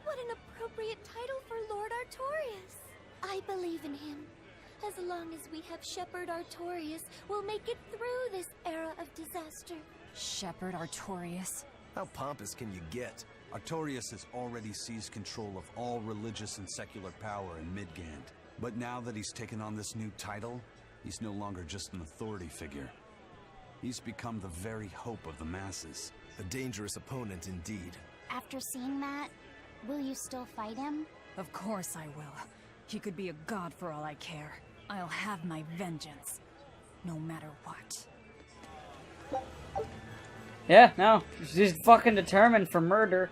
What an appropriate title for Lord Artorias. I believe in him. As long as we have Shepherd Artorias, we'll make it through this era of disaster. Shepherd Artorias? How pompous can you get? Artorias has already seized control of all religious and secular power in Midgand. But now that he's taken on this new title, he's no longer just an authority figure. He's become the very hope of the masses. A dangerous opponent indeed. After seeing that, will you still fight him? Of course I will. He could be a god for all I care. I'll have my vengeance. No matter what. Yeah, no. She's fucking determined for murder.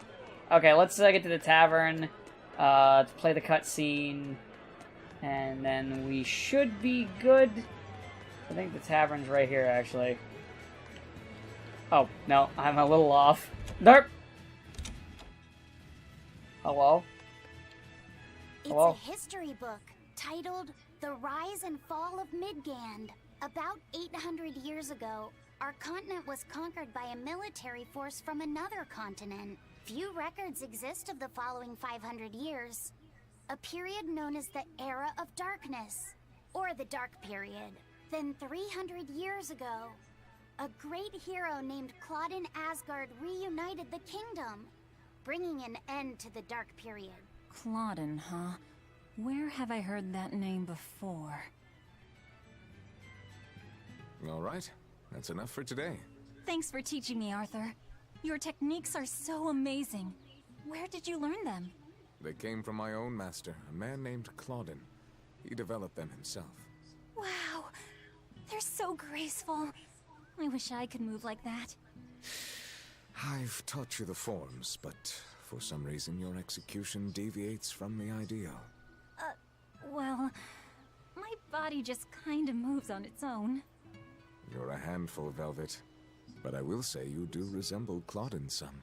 Okay, let's get to the tavern. To play the cutscene. And then we should be good. I think the tavern's right here, actually. Oh, no. I'm a little off. Derp! Hello? It's Hello? a history book titled The Rise and Fall of Midgand. About 800 years ago, our continent was conquered by a military force from another continent. Few records exist of the following 500 years. A period known as the Era of Darkness, or the Dark Period. Then 300 years ago, a great hero named Claudin Asgard reunited the kingdom, bringing an end to the Dark Period. Claudin, huh? Where have I heard that name before? All right, that's enough for today. Thanks for teaching me, Arthur. Your techniques are so amazing. Where did you learn them? They came from my own master, a man named Claudin. He developed them himself. Wow, they're so graceful. I wish I could move like that. I've taught you the forms, but for some reason your execution deviates from the ideal. Well, my body just kinda moves on its own. You're a handful, Velvet. But I will say you do resemble Claudin some.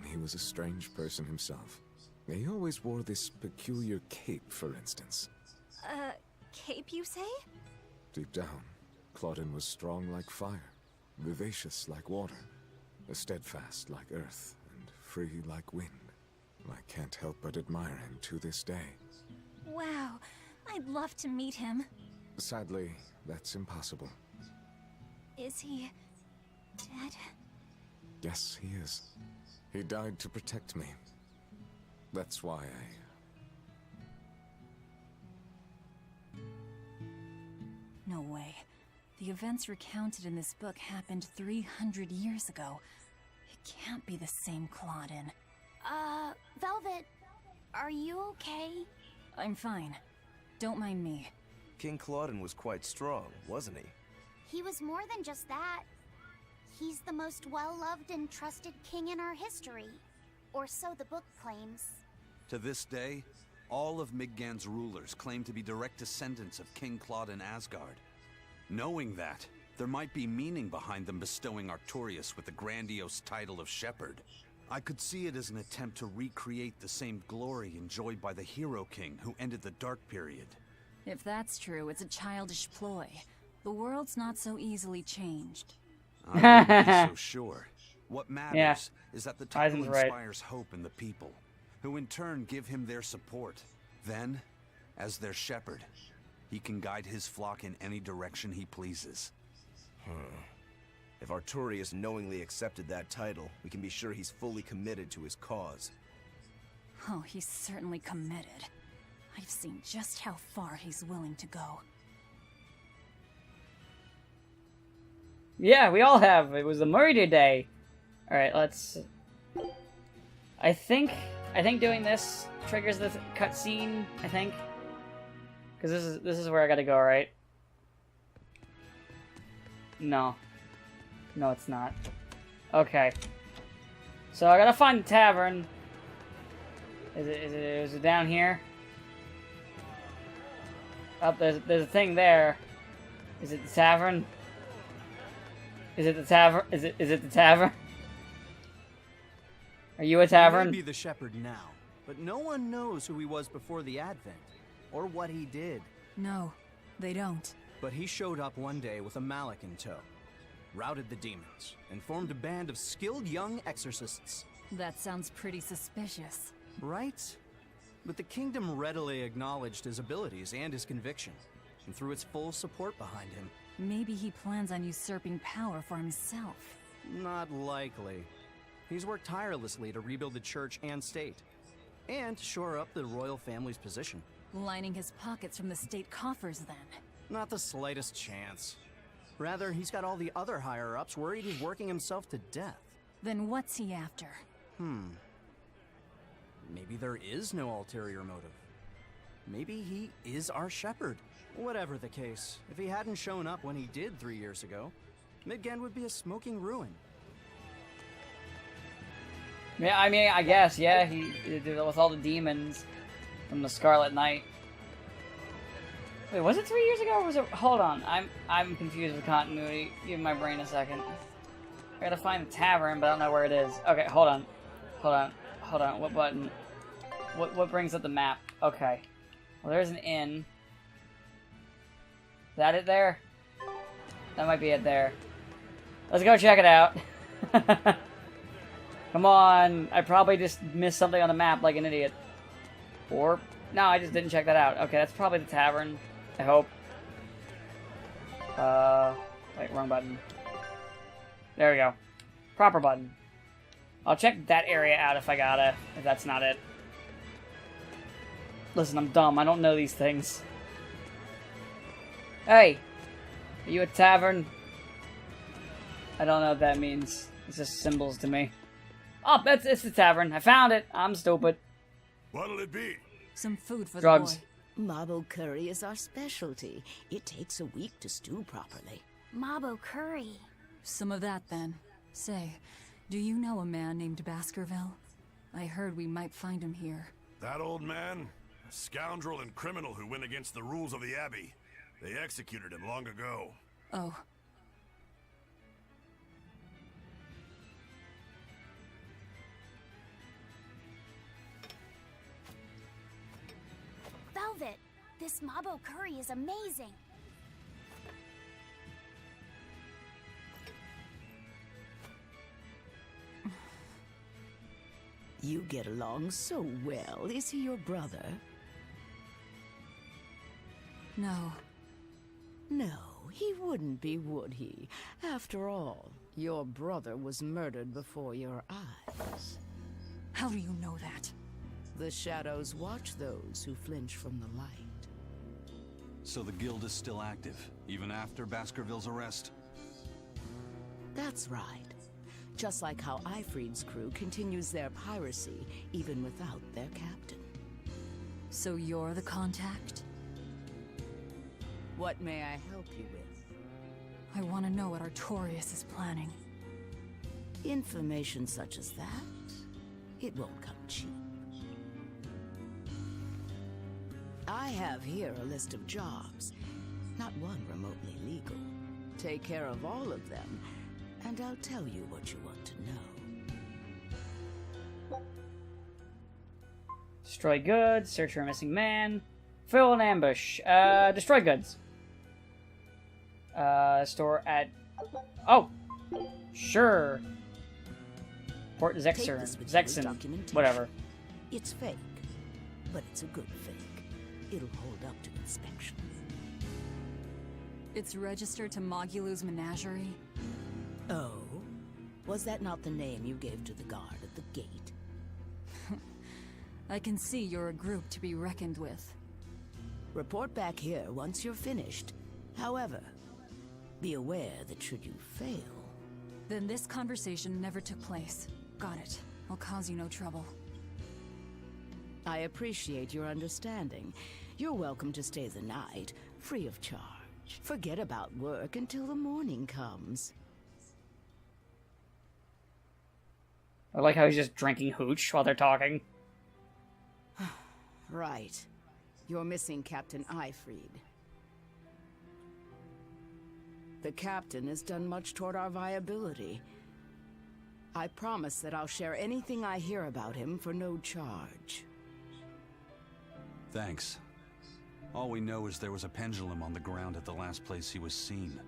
He was a strange person himself. He always wore this peculiar cape, for instance. Cape, you say? Deep down, Claudin was strong like fire, vivacious like water, steadfast like earth, and free like wind. I can't help but admire him to this day. Wow, I'd love to meet him. Sadly, that's impossible. Is he dead? Yes, he is. He died to protect me. That's why No way. The events recounted in this book happened 300 years ago. It can't be the same Claudin. Velvet, are you okay? I'm fine. Don't mind me. King Claudin was quite strong, wasn't he? He was more than just that. He's the most well-loved and trusted king in our history. Or so the book claims. To this day, all of Midgand's rulers claim to be direct descendants of King Claudin Asgard. Knowing that, there might be meaning behind them bestowing Artorias with the grandiose title of Shepherd. I could see it as an attempt to recreate the same glory enjoyed by the Hero King who ended the Dark Period. If that's true, it's a childish ploy. The world's not so easily changed. I wouldn't be so sure. What matters is that the title Eisen's right. inspires hope in the people, who in turn give him their support. Then, as their shepherd, he can guide his flock in any direction he pleases. If Artorius knowingly accepted that title, we can be sure he's fully committed to his cause. Oh, he's certainly committed. I've seen just how far he's willing to go. Yeah, we all have. It was a murder day. Alright, let's... I think doing this triggers the cutscene, I think. Because this is where I gotta go, right? No. No, it's not. Okay. So I gotta find the tavern. Is it down here? Oh, there's a thing there. Is it the tavern? Is it the tavern? Is it the tavern? Are you a tavern? He may be the shepherd now, but no one knows who he was before the Advent, or what he did. No, they don't. But he showed up one day with a mallet in tow, routed the demons, and formed a band of skilled young exorcists. That sounds pretty suspicious. Right? But the kingdom readily acknowledged his abilities and his conviction, and threw its full support behind him. Maybe he plans on usurping power for himself. Not likely. He's worked tirelessly to rebuild the church and state, and shore up the royal family's position. Lining his pockets from the state coffers, then. Not the slightest chance. Rather, he's got all the other higher-ups worried he's working himself to death. Then what's he after? Maybe there is no ulterior motive. Maybe he is our shepherd. Whatever the case, if he hadn't shown up when he did 3 years ago, Midgand would be a smoking ruin. Yeah, I mean, I guess, yeah, he did with all the demons from the Scarlet Knight. Wait, was it 3 years ago or was it... Hold on, I'm confused with continuity. Give my brain a second. I gotta find the tavern, but I don't know where it is. Okay, hold on. What button? What brings up the map? Okay. Well, there's an inn. Is that it there? That might be it there. Let's go check it out. Come on. I probably just missed something on the map like an idiot. Or... No, I just didn't check that out. Okay, that's probably the tavern. I hope. Wait, wrong button. There we go. Proper button. I'll check that area out if that's not it. Listen, I'm dumb. I don't know these things. Hey! Are you a tavern? I don't know what that means. It's just symbols to me. Oh, it's the tavern. I found it. I'm stupid. What'll it be? Some food for Drugs. the boy. Mabo curry is our specialty. It takes a week to stew properly. Mabo curry. Some of that, then. Say, do you know a man named Baskerville? I heard we might find him here. That old man? A scoundrel and criminal who went against the rules of the Abbey. They executed him long ago. Oh. Velvet, this Mabo curry is amazing. You get along so well. Is he your brother? No. No, he wouldn't be, would he? After all, your brother was murdered before your eyes. How do you know that? The shadows watch those who flinch from the light. So the guild is still active, even after Baskerville's arrest? That's right. Just like how Ifrid's crew continues their piracy, even without their captain. So you're the contact? What may I help you with? I want to know what Artorius is planning. Information such as that, it won't come cheap. I have here a list of jobs, not one remotely legal. Take care of all of them, and I'll tell you what you want to know. Destroy goods, search for a missing man, fill an ambush, destroy goods. Store at... Oh! Sure. Port Take Zexer, this with you as Zexen, documentation. whatever. It's fake, but it's a good fake. It'll hold up to inspection. It's registered to Magilou's menagerie. Oh? Was that not the name you gave to the guard at the gate? I can see you're a group to be reckoned with. Report back here once you're finished. However, be aware that should you fail... Then this conversation never took place. Got it. I'll cause you no trouble. I appreciate your understanding. You're welcome to stay the night, free of charge. Forget about work until the morning comes. I like how he's just drinking hooch while they're talking. Right. You're missing Captain Eifried. The captain has done much toward our viability. I promise that I'll share anything I hear about him for no charge. Thanks. All we know is there was a pendulum on the ground at the last place he was seen.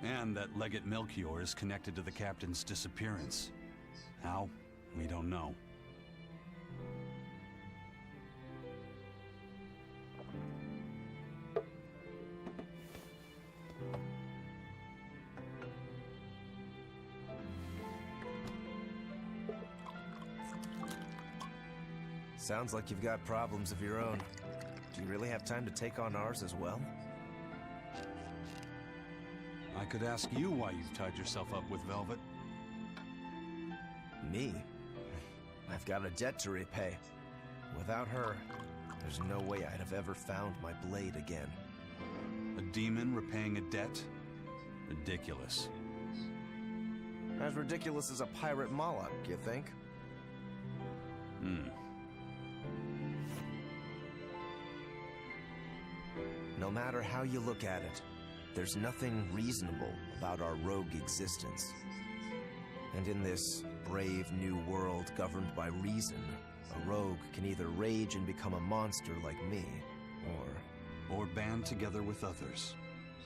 And that Legate Melchior is connected to the captain's disappearance. How? We don't know. Sounds like you've got problems of your own. Do you really have time to take on ours as well? I could ask you why you've tied yourself up with Velvet. Me? I've got a debt to repay. Without her, there's no way I'd have ever found my blade again. A demon repaying a debt? Ridiculous. As ridiculous as a pirate Moloch, you think? No matter how you look at it, there's nothing reasonable about our rogue existence. And in this brave new world governed by reason, a rogue can either rage and become a monster like me, or band together with others.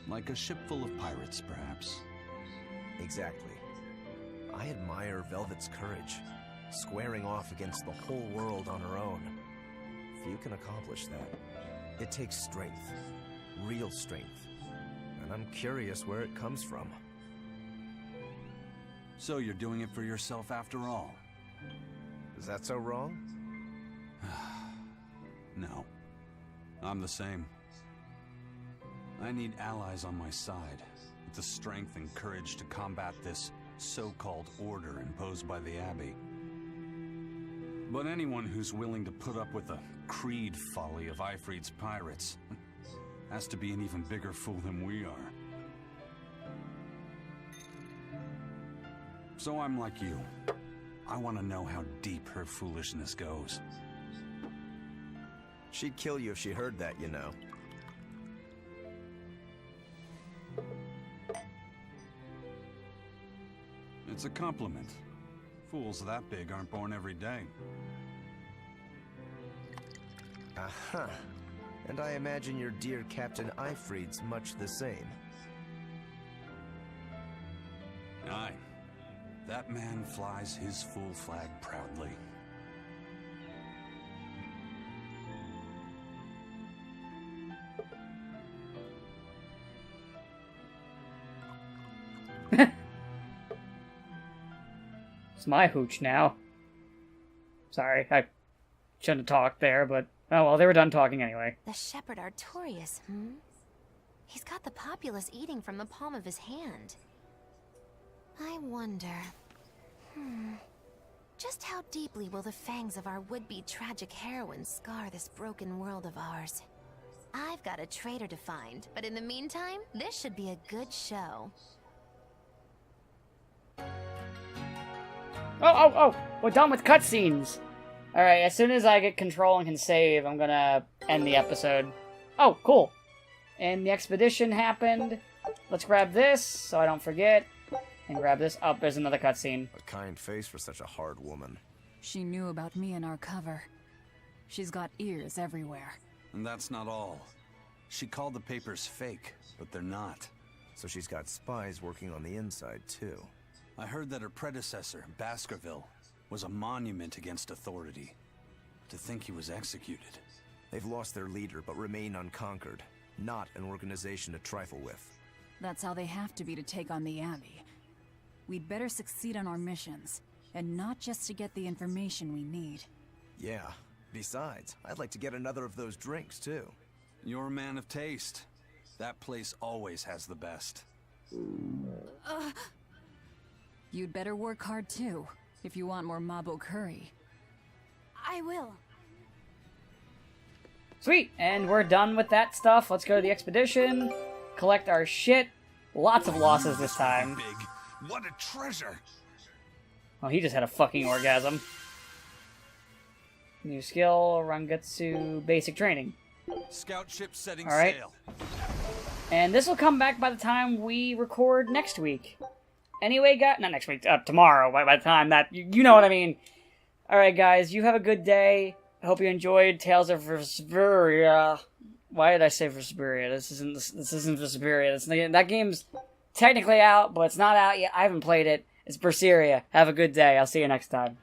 Like a ship full of pirates, perhaps. Exactly. I admire Velvet's courage, squaring off against the whole world on her own. Few can accomplish that. It takes strength. Real strength. And I'm curious where it comes from. So you're doing it for yourself after all? Is that so wrong? No. I'm the same. I need allies on my side, with the strength and courage to combat this so-called order imposed by the Abbey. But anyone who's willing to put up with the creed folly of Eifried's pirates has to be an even bigger fool than we are. So I'm like you. I want to know how deep her foolishness goes. She'd kill you if she heard that, you know. It's a compliment. Fools that big aren't born every day. Aha. And I imagine your dear Captain Eifried's much the same. Aye. That man flies his full flag proudly. It's my hooch now. Sorry, I shouldn't have talked there, but oh well, they were done talking anyway. The Shepherd Artorias, He's got the populace eating from the palm of his hand. I wonder... Just how deeply will the fangs of our would-be tragic heroine scar this broken world of ours? I've got a traitor to find, but in the meantime, this should be a good show. Oh! We're done with cutscenes! Alright, as soon as I get control and can save, I'm gonna end the episode. Oh, cool. And the expedition happened. Let's grab this, so I don't forget. And grab this. Oh, there's another cutscene. A kind face for such a hard woman. She knew about me and our cover. She's got ears everywhere. And that's not all. She called the papers fake, but they're not. So she's got spies working on the inside, too. I heard that her predecessor, Baskerville, was a monument against authority. To think he was executed. They've lost their leader, but remain unconquered. Not an organization to trifle with. That's how they have to be to take on the Abbey. We'd better succeed on our missions, and not just to get the information we need. Yeah. Besides, I'd like to get another of those drinks, too. You're a man of taste. That place always has the best. You'd better work hard, too, if you want more Mabo curry. I will. Sweet, and we're done with that stuff. Let's go to the expedition, collect our shit. Lots of losses this time. Big. What a treasure! Oh, he just had a fucking orgasm. New skill, Rangetsu basic training. Scout ship setting Alright. sail. And this will come back by the time we record next week. Anyway, guys, not next week, tomorrow, by the time that, you know what I mean. Alright, guys, you have a good day. I hope you enjoyed Tales of Berseria. Why did I say Berseria? This isn't Berseria. That game's technically out, but it's not out yet. I haven't played it. It's Berseria. Have a good day. I'll see you next time.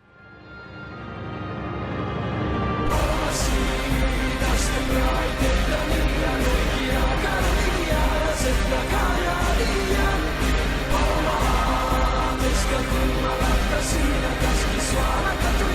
Suara